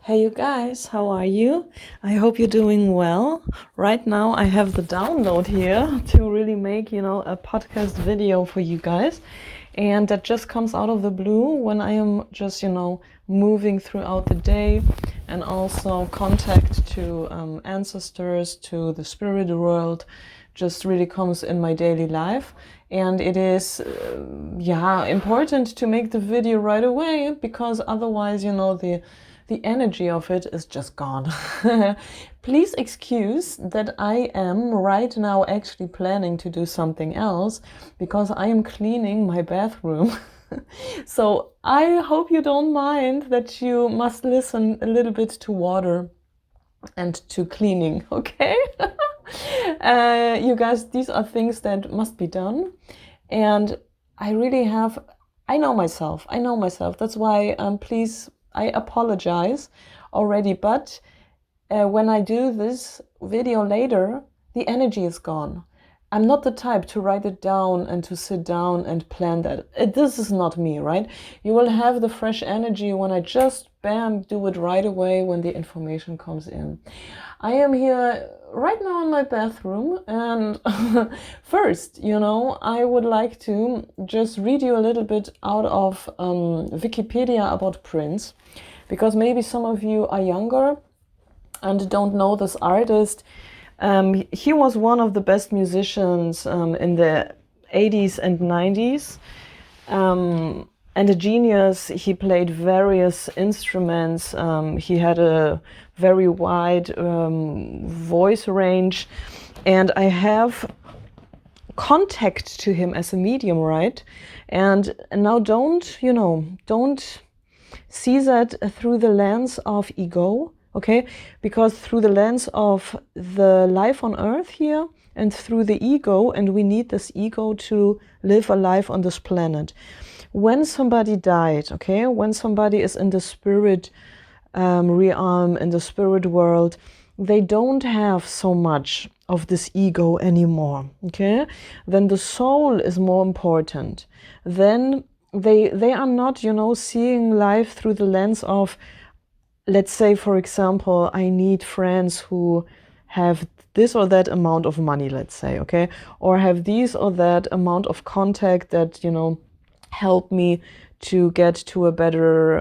Hey you guys, how are you? I hope you're doing well. Right now I have the download here to really make, a podcast video for you guys. And that just comes out of the blue when I am just, moving throughout the day, and also contact to ancestors, to the spirit world, just really comes in my daily life. And it is, important to make the video right away, because otherwise, the energy of it is just gone. Please excuse that I am right now actually planning to do something else, because I am cleaning my bathroom. So I hope you don't mind that you must listen a little bit to water and to cleaning, okay? You guys, these are things that must be done. And I know myself. That's why, please, I apologize already. But when I do this video later, the energy is gone. I'm not the type to write it down and to sit down and plan that. This is not me, right? You will have the fresh energy when I just, bam, do it right away when the information comes in. I am here right now in my bathroom, and first, I would like to just read you a little bit out of Wikipedia about Prince, because maybe some of you are younger and don't know this artist. He was one of the best musicians in the 80s and 90s. And a genius. He played various instruments. He had a very wide voice range. And I have contact to him as a medium, right? And now don't see that through the lens of ego, okay? Because through the lens of the life on earth here, and through the ego, and we need this ego to live a life on this planet. When somebody died, okay, when somebody is in the spirit realm, in the spirit world, they don't have so much of this ego anymore, okay? Then the soul is more important. Then they are not, seeing life through the lens of, let's say, for example, I need friends who have this or that amount of money, let's say, okay? Or have these or that amount of contact that, help me to get to a better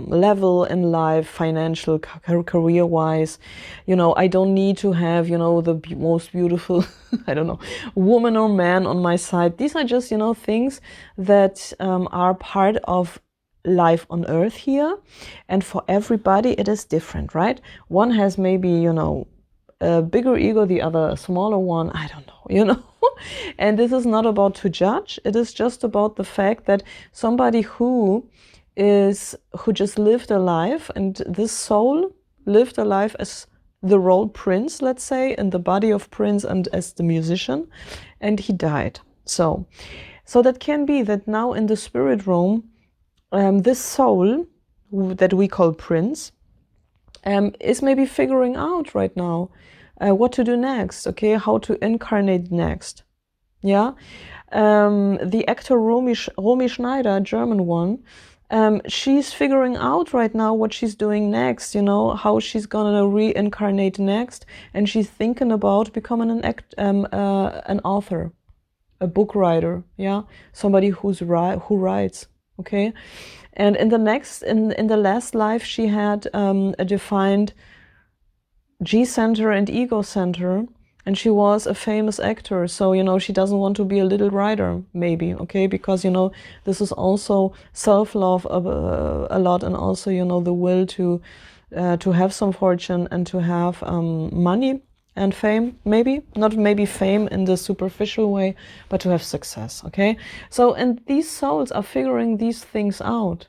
level in life, financial, career-wise. I don't need to have, the most beautiful, I don't know, woman or man on my side. These are just, things that are part of life on earth here. And for everybody, it is different, right? One has maybe, a bigger ego, the other a smaller one. I don't know, And this is not about to judge. It is just about the fact that somebody who just lived a life, and this soul lived a life as the role Prince, let's say, in the body of Prince and as the musician, and he died. So that can be that now in the spirit realm, this soul that we call Prince is maybe figuring out right now what to do next, okay, how to incarnate next. Yeah, the actor Romy Schneider, German one, she's figuring out right now what she's doing next, how she's gonna reincarnate next, and she's thinking about becoming an author, a book writer, yeah, somebody who writes, okay. And in the last life, she had a defined G center and ego center, and she was a famous actor. So, she doesn't want to be a little writer, maybe, okay? Because, this is also self-love a lot, and also, the will to have some fortune and to have money and fame, maybe. Not maybe fame in the superficial way, but to have success, okay? So, and these souls are figuring these things out.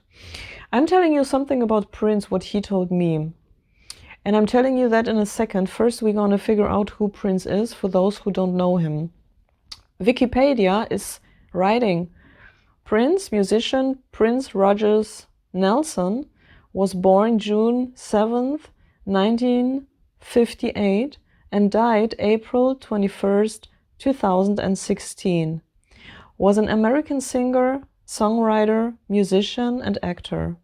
I'm telling you something about Prince, what he told me. And I'm telling you that in a second. First, we're going to figure out who Prince is for those who don't know him. Wikipedia is writing, Prince, musician Prince Rogers Nelson, was born June 7th, 1958, and died April 21st, 2016. Was an American singer, songwriter, musician, and actor.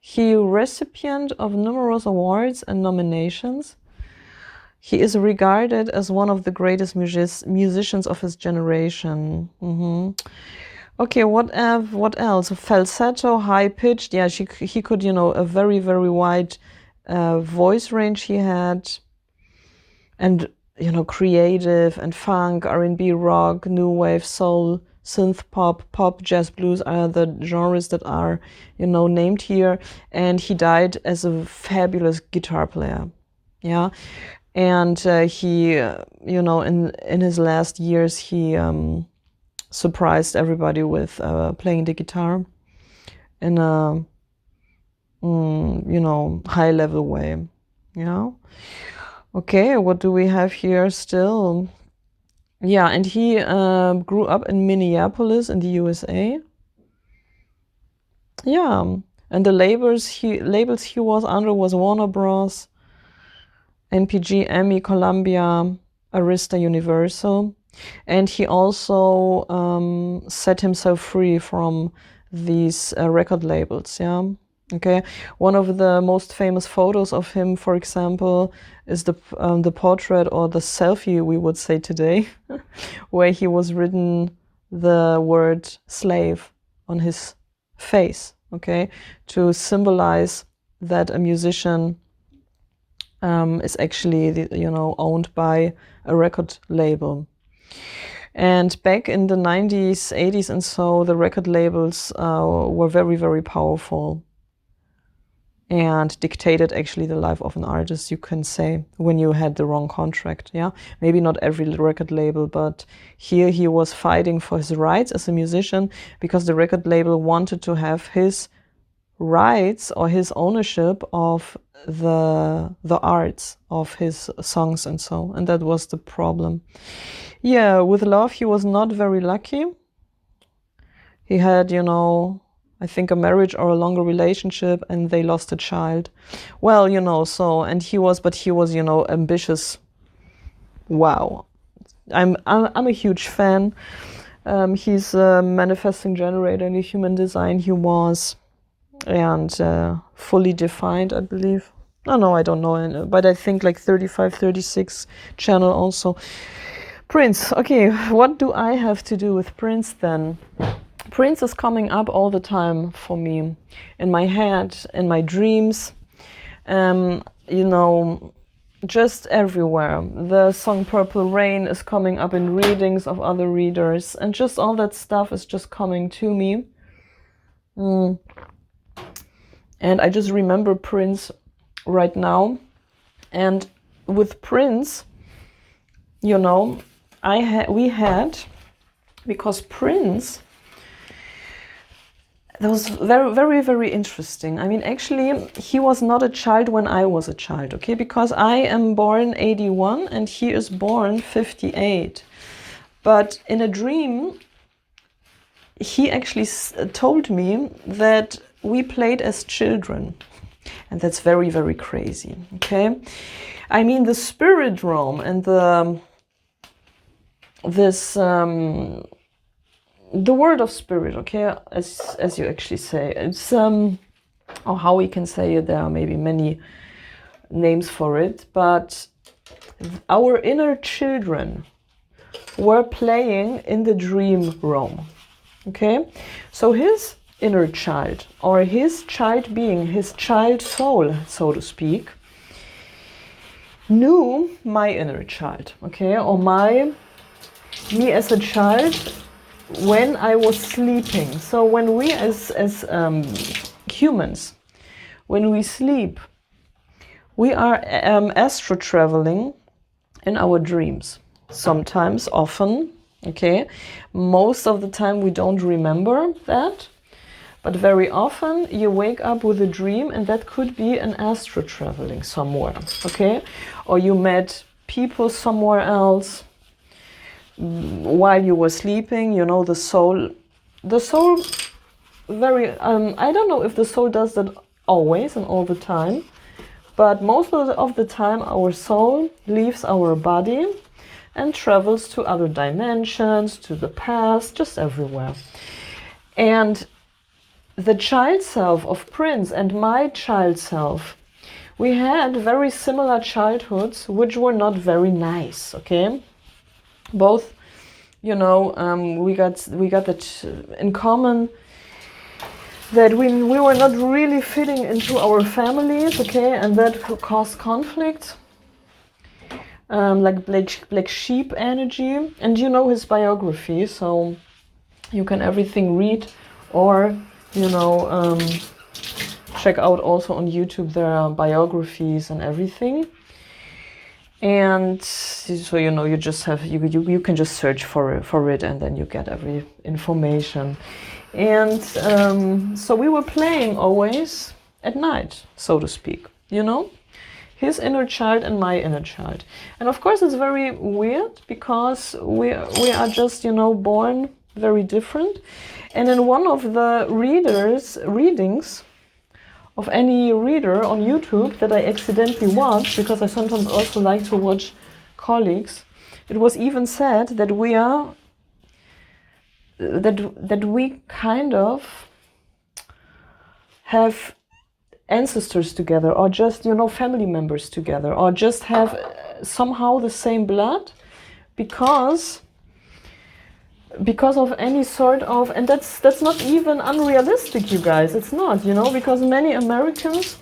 He recipient of numerous awards and nominations. He is regarded as one of the greatest musicians of his generation. Okay, what else? Falsetto, high pitched. Yeah, he could, you know, a very, very wide voice range he had, and, you know, creative and funk, R&B, rock, new wave, soul, synth pop, jazz, blues are the genres that are, you know, named here. And he died as a fabulous guitar player. Yeah. And he, you know, in his last years, he surprised everybody with playing the guitar in a, you know, high-level way. Yeah. Okay, what do we have here still? Yeah, and he grew up in Minneapolis in the USA. Yeah, and the labels he was under was Warner Bros., NPG, EMI, Columbia, Arista, Universal. And he also set himself free from these record labels, yeah. Okay, one of the most famous photos of him, for example, is the portrait, or the selfie, we would say today, where he was written the word slave on his face, okay, to symbolize that a musician is actually, you know, owned by a record label. And back in the 90s, 80s and so, the record labels were very, very powerful and dictated actually the life of an artist, you can say, when you had the wrong contract, yeah? Maybe not every record label, but here he was fighting for his rights as a musician because the record label wanted to have his rights or his ownership of the arts of his songs and so, and that was the problem. Yeah, with love, he was not very lucky. He had, you know, I think a marriage or a longer relationship, and they lost a child. Well, you know, so, and he was, you know, ambitious. Wow. I'm a huge fan. He's a manifesting generator in the human design. He was, and fully defined, I believe. No, I don't know, but I think like 35, 36 channel also. Prince, okay, what do I have to do with Prince then? Prince is coming up all the time for me, in my head, in my dreams, you know, just everywhere. The song Purple Rain is coming up in readings of other readers, and just all that stuff is just coming to me. And I just remember Prince right now. And with Prince, you know, we had, because Prince, that was very, very, very interesting. I mean, actually, he was not a child when I was a child, okay? Because I am born 81 and he is born 58. But in a dream, he actually told me that we played as children. And that's very, very crazy, okay? I mean, the spirit realm and the word of spirit, okay, as you actually say, it's or how we can say it, there are maybe many names for it, but our inner children were playing in the dream realm, okay? So his inner child, or his child being, his child soul, so to speak, knew my inner child, okay, or me as a child when I was sleeping. So when we as humans, when we sleep, we are astro traveling in our dreams. Sometimes, often, okay? Most of the time we don't remember that, but very often you wake up with a dream, and that could be an astro traveling somewhere, okay? Or you met people somewhere else while you were sleeping, you know, the soul very, I don't know if the soul does that always and all the time, but most of the time our soul leaves our body and travels to other dimensions, to the past, just everywhere. And the child self of Prince and my child self, we had very similar childhoods, which were not very nice, okay? Both, you know, we got that in common, that we were not really fitting into our families, okay? And that caused conflict, like black sheep energy. And you know his biography, so you can everything read, or, you know, check out also on YouTube, there are biographies and everything. And so, you know, you just have, you can just search for it and then you get every information. And so we were playing always at night, so to speak, you know, his inner child and my inner child. And of course it's very weird because we are just, you know, born very different. And in one of the readings of any reader on YouTube that I accidentally watched, because I sometimes also like to watch colleagues, it was even said that we are, that we kind of have ancestors together, or just, you know, family members together, or just have somehow the same blood, because of any sort of, and that's not even unrealistic, you guys, it's not, you know, because many Americans,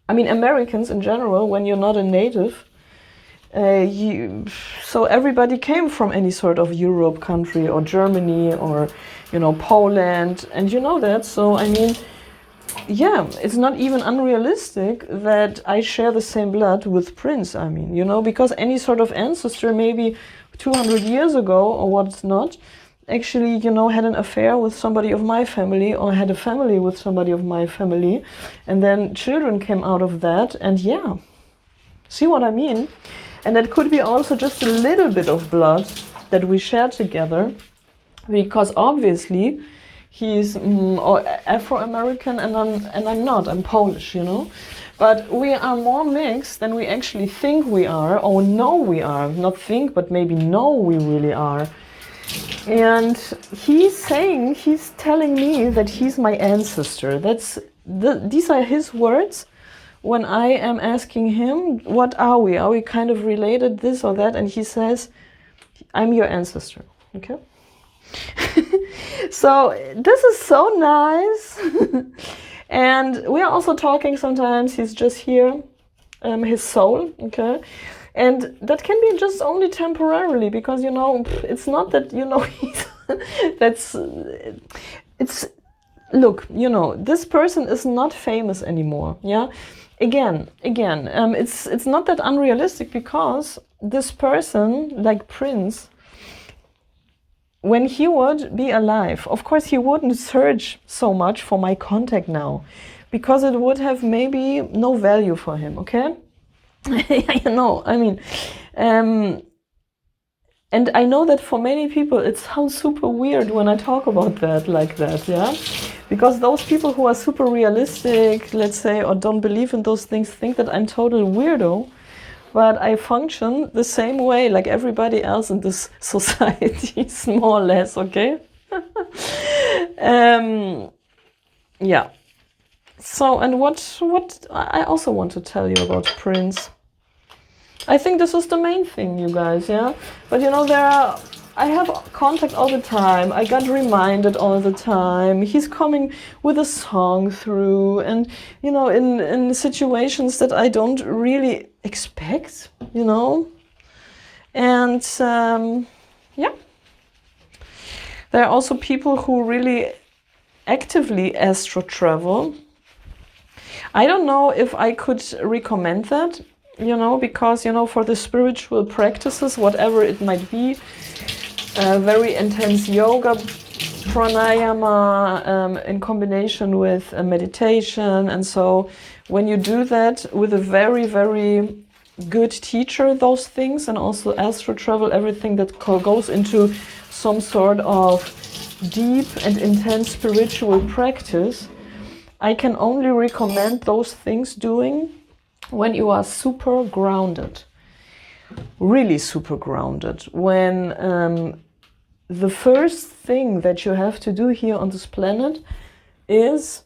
I mean Americans in general, when you're not a native, so everybody came from any sort of Europe country, or Germany, or, you know, Poland, and you know that. So I mean, yeah, it's not even unrealistic that I share the same blood with Prince. I mean, you know, because any sort of ancestor maybe 200 years ago or what's not, actually, you know, had an affair with somebody of my family, or had a family with somebody of my family, and then children came out of that. And yeah, see what I mean? And that could be also just a little bit of blood that we share together, because obviously he's Afro-American and I'm not, I'm Polish, you know. But we are more mixed than we actually think we are, or know we are. Not think, but maybe know we really are. And he's telling me that he's my ancestor. These are his words when I am asking him, what are we? Are we kind of related, this or that? And he says, I'm your ancestor, okay? So this is so nice. And we are also talking sometimes, he's just here, his soul, okay? And that can be just only temporarily, because, you know, it's not that, you know, look, you know, this person is not famous anymore, yeah? Again, it's not that unrealistic, because this person, like Prince, when he would be alive, of course he wouldn't search so much for my contact now, because it would have maybe no value for him, okay? You know, I mean, and I know that for many people it sounds super weird when I talk about that like that, yeah? Because those people who are super realistic, let's say, or don't believe in those things, think that I'm total weirdo. But I function the same way like everybody else in this society, more or less, okay? Yeah. So, and what I also want to tell you about Prince. I think this is the main thing, you guys, yeah? But you know, I have contact all the time. I got reminded all the time. He's coming with a song through, and, you know, in situations that I don't really expect, you know? And, yeah. There are also people who really actively astro travel. I don't know if I could recommend that, you know, because, you know, for the spiritual practices, whatever it might be, very intense yoga, pranayama, in combination with meditation. And so when you do that with a very, very good teacher, those things, and also astro travel, everything that goes into some sort of deep and intense spiritual practice, I can only recommend those things doing when you are super grounded, really super grounded. When the first thing that you have to do here on this planet is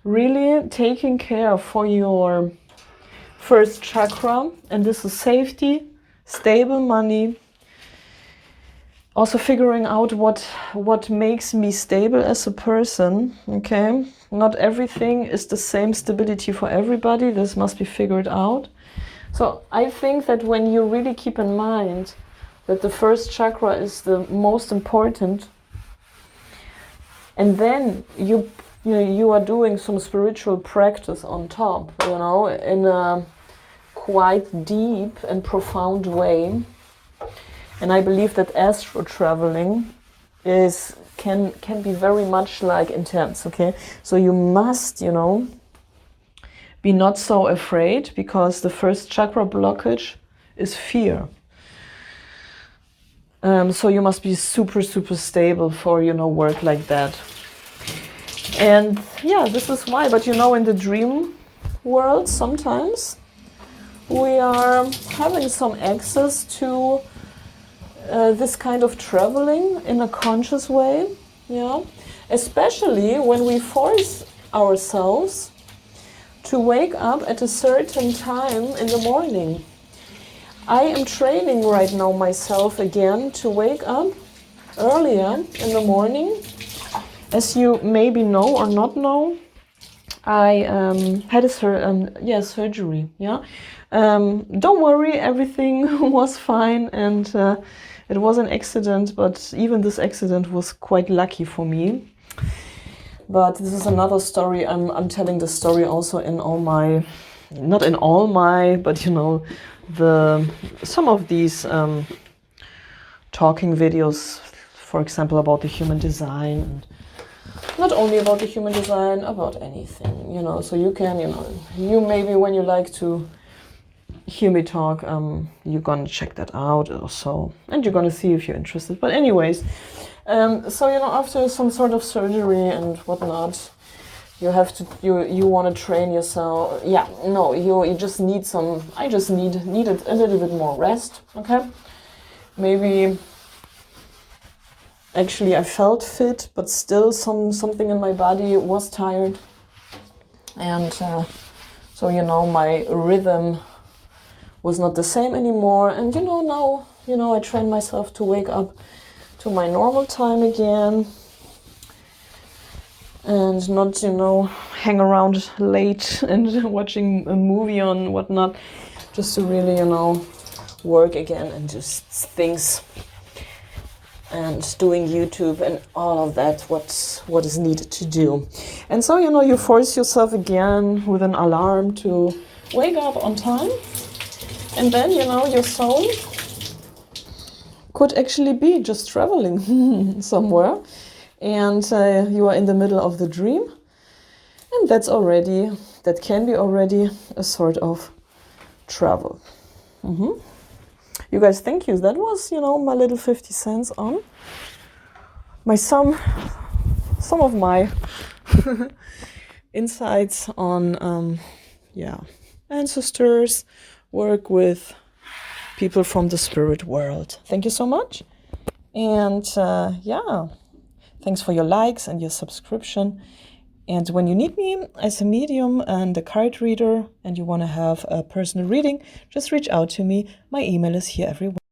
really taking care for your first chakra, and this is safety, stable money, also figuring out what makes me stable as a person. Okay, not everything is the same stability for everybody. This must be figured out. So I think that when you really keep in mind that the first chakra is the most important, and then you are doing some spiritual practice on top, in a quite deep and profound way. And I believe that astro traveling can be very much like intense. Okay, so you must, be not so afraid, because the first chakra blockage is fear. So you must be super, super stable for, work like that. And yeah, this is why. But in the dream world, sometimes we are having some access to this kind of traveling in a conscious way. Yeah, especially when we force ourselves to wake up at a certain time in the morning. I am training right now myself again to wake up earlier in the morning. As you maybe know or not know, I had a surgery. Yeah, don't worry, everything was fine, and it was an accident. But even this accident was quite lucky for me. But this is another story. I'm telling the story also in all my, not in all my, but some of these talking videos, for example, about the human design, and not only about the human design, about anything, so you can, you maybe when you like to hear me talk, you're gonna check that out or so, and you're gonna see if you're interested. But anyways, so after some sort of surgery and whatnot, you have to you want to train yourself. Yeah, no, you just need some. I just needed a little bit more rest. Okay, maybe. Actually, I felt fit, but still something in my body was tired, and so my rhythm was not the same anymore. And now I train myself to wake up to my normal time again, and not hang around late and watching a movie on whatnot, just to really work again and just things, and doing YouTube and all of that, what is needed to do. And so you force yourself again with an alarm to wake up on time, and then your soul could actually be just traveling somewhere, and you are in the middle of the dream, and that can be already a sort of travel. You guys, thank you. That was my little 50 cents on some of my insights on ancestors, work with people from the spirit world. Thank you so much. And thanks for your likes and your subscription. And when you need me as a medium and a card reader, and you want to have a personal reading, just reach out to me. My email is here everywhere.